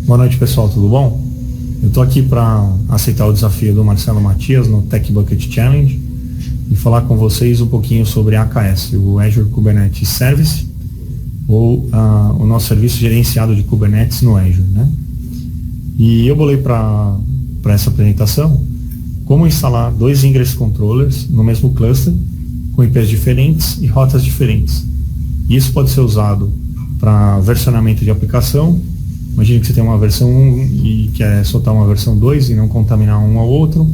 Boa noite, pessoal, tudo bom? Eu estou aqui para aceitar o desafio do Marcelo Matias no Tech Bucket Challenge e falar com vocês um pouquinho sobre AKS, o Azure Kubernetes Service, ou o nosso serviço gerenciado de Kubernetes no Azure, né? E eu bolei para essa apresentação como instalar 2 Ingress Controllers no mesmo cluster, com IPs diferentes e rotas diferentes. E isso pode ser usado para versionamento de aplicação. Imagine que você tem uma versão 1 e quer soltar uma versão 2 e não contaminar um ao outro.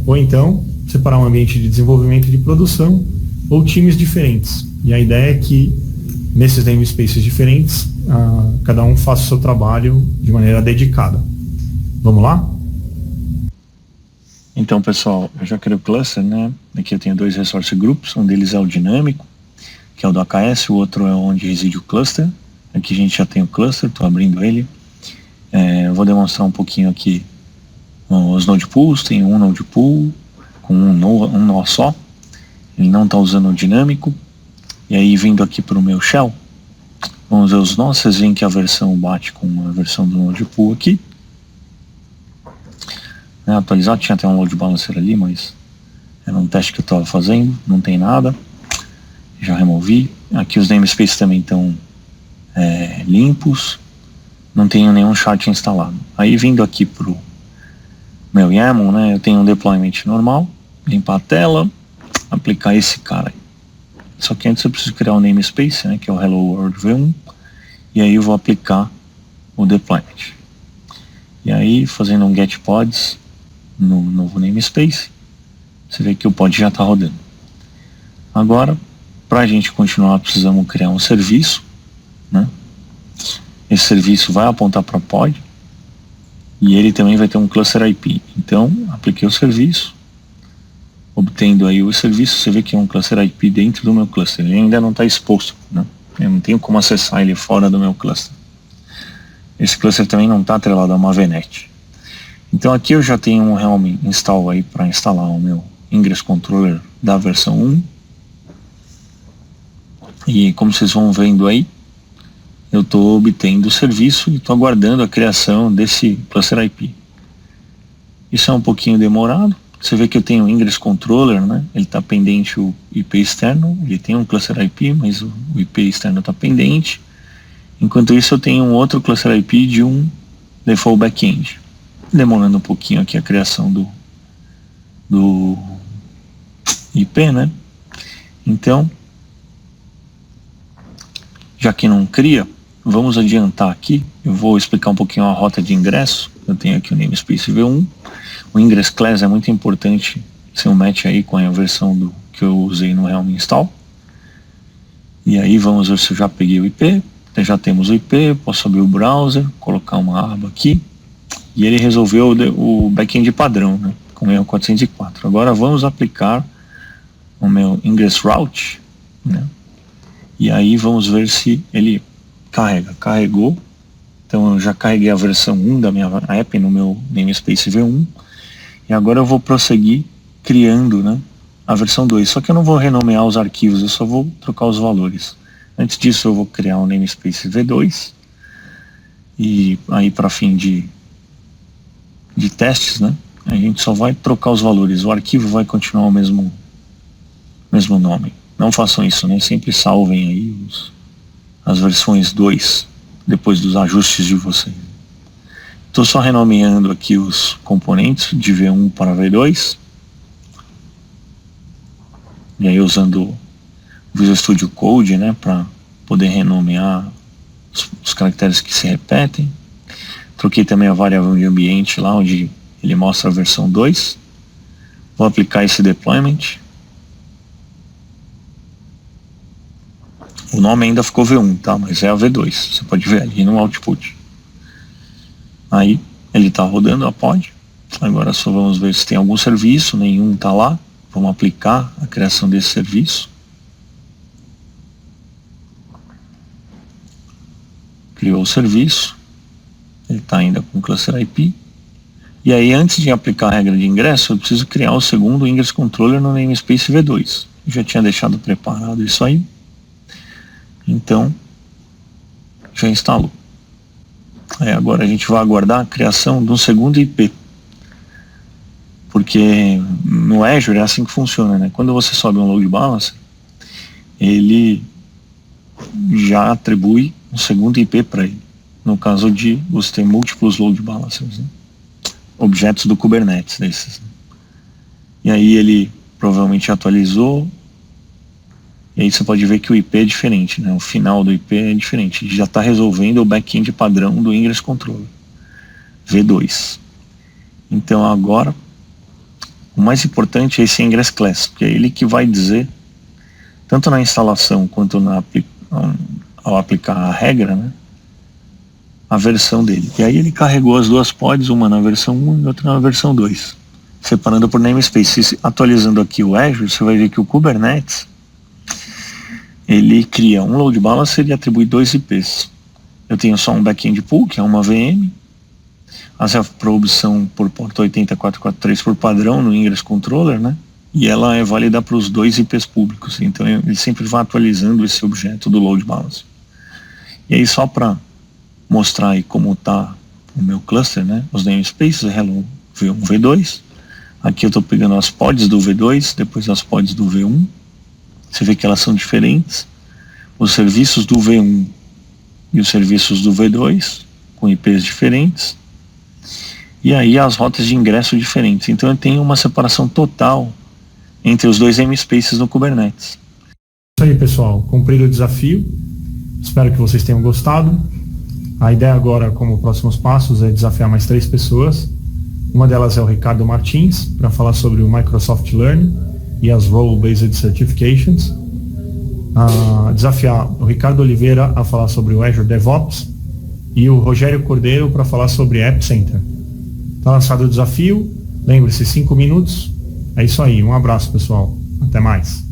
Ou então, separar um ambiente de desenvolvimento e de produção ou times diferentes. E a ideia é que, nesses namespaces diferentes, cada um faça o seu trabalho de maneira dedicada. Vamos lá? Então, pessoal, eu já criei o cluster, né? Aqui eu tenho 2 resource groups, um deles é o dinâmico, que é o do AKS, o outro é onde reside o cluster. Aqui a gente já tem o cluster, estou abrindo ele. Eu vou demonstrar um pouquinho aqui os node pools. Tem um node pool com um nó só. Ele não está usando o dinâmico. E aí, vindo aqui para o meu shell, vamos ver os nós. Vocês veem que a versão bate com a versão do node pool aqui. Atualizado, tinha até um load balancer ali, mas era um teste que eu estava fazendo. Não tem nada. Já removi. Aqui os namespaces também estão limpos, não tenho nenhum chart instalado. Aí vindo aqui pro meu YAML, né, eu tenho um deployment normal, limpar a tela, aplicar esse cara aí. Só que antes eu preciso criar um namespace, né, que é o Hello World V1, e aí eu vou aplicar o deployment. E aí, fazendo um get pods no novo namespace, você vê que o pod já está rodando. Agora, para a gente continuar, precisamos criar um serviço, né? Esse serviço vai apontar para pod e ele também vai ter um cluster IP. Então, apliquei o serviço, obtendo aí o serviço. Você vê que é um cluster IP dentro do meu cluster. Ele ainda não está exposto, né? Eu não tenho como acessar ele fora do meu cluster. Esse cluster também não está atrelado a uma VNet. Então aqui eu já tenho um Helm install aí para instalar o meu Ingress Controller da versão 1. E como vocês vão vendo aí, eu estou obtendo o serviço e estou aguardando a criação desse cluster IP. Isso é um pouquinho demorado. Você vê que eu tenho o Ingress Controller, né? Ele está pendente o IP externo, ele tem um cluster IP, mas o IP externo está pendente. Enquanto isso eu tenho um outro cluster IP de um default backend. Demorando um pouquinho aqui a criação do IP, né? Então, já que não cria, vamos adiantar aqui. Eu vou explicar um pouquinho a rota de ingresso. Eu tenho aqui o namespace V1. O ingress class é muito importante ser um match aí com a versão que eu usei no Helm install. E aí vamos ver se eu já peguei o IP. Já temos o IP, posso abrir o browser, colocar uma aba aqui. E ele resolveu o backend padrão, né, com o erro 404. Agora vamos aplicar o meu ingress route, né? E aí vamos ver se ele carrega. Carregou. Então eu já carreguei a versão 1 da minha app no meu namespace V1. E agora eu vou prosseguir criando, né, a versão 2. Só que eu não vou renomear os arquivos, eu só vou trocar os valores. Antes disso eu vou criar um namespace V2. E aí para fim de testes, né, a gente só vai trocar os valores. O arquivo vai continuar o mesmo nome. Não façam isso, né? Sempre salvem aí as versões 2 depois dos ajustes de vocês. Estou só renomeando aqui os componentes de V1 para V2. E aí usando o Visual Studio Code, né, para poder renomear os caracteres que se repetem. Troquei também a variável de ambiente lá onde ele mostra a versão 2. Vou aplicar esse deployment. O nome ainda ficou V1, tá? Mas é a V2. Você pode ver ali no output. Aí ele está rodando a pod. Agora só vamos ver se tem algum serviço. Nenhum está lá. Vamos aplicar a criação desse serviço. Criou o serviço. Ele está ainda com cluster IP. E aí, antes de aplicar a regra de ingresso, eu preciso criar o segundo Ingress Controller no namespace V2. Eu já tinha deixado preparado isso aí. Então, já instalou. Agora a gente vai aguardar a criação de um segundo IP. Porque no Azure é assim que funciona, né? Quando você sobe um load balancer, ele já atribui um segundo IP para ele. No caso de você ter múltiplos load balancers, né? Objetos do Kubernetes desses. Né? E aí ele provavelmente atualizou. E aí você pode ver que o IP é diferente, né? O final do IP é diferente. Ele já está resolvendo o back-end padrão do Ingress Controller V2. Então agora o mais importante é esse Ingress Class, porque é ele que vai dizer, tanto na instalação quanto ao aplicar a regra, né, a versão dele. E aí ele carregou as duas pods, uma na versão 1 e outra na versão 2, separando por namespace. Atualizando aqui o Azure, você vai ver que o Kubernetes, ele cria um load balancer e atribui 2 IPs. Eu tenho só um backend pool, que é uma VM, as probes são por porta 80443 por padrão no Ingress Controller, né? E ela é válida para os 2 IPs públicos. Então ele sempre vai atualizando esse objeto do load balancer. E aí só para mostrar aí como está o meu cluster, né? Os namespaces, hello V1, V2. Aqui eu estou pegando as pods do V2, depois as pods do V1. Você vê que elas são diferentes. Os serviços do V1 e os serviços do V2 com IPs diferentes. E aí as rotas de ingresso diferentes. Então eu tenho uma separação total entre os 2 namespaces no Kubernetes. Isso aí, pessoal. Cumprido o desafio. Espero que vocês tenham gostado. A ideia agora, como próximos passos, é desafiar mais 3 pessoas. Uma delas é o Ricardo Martins, para falar sobre o Microsoft Learn e as Role-Based Certifications. Desafiar o Ricardo Oliveira a falar sobre o Azure DevOps e o Rogério Cordeiro para falar sobre App Center. Está lançado o desafio, lembre-se, 5 minutos. É isso aí, um abraço, pessoal. Até mais.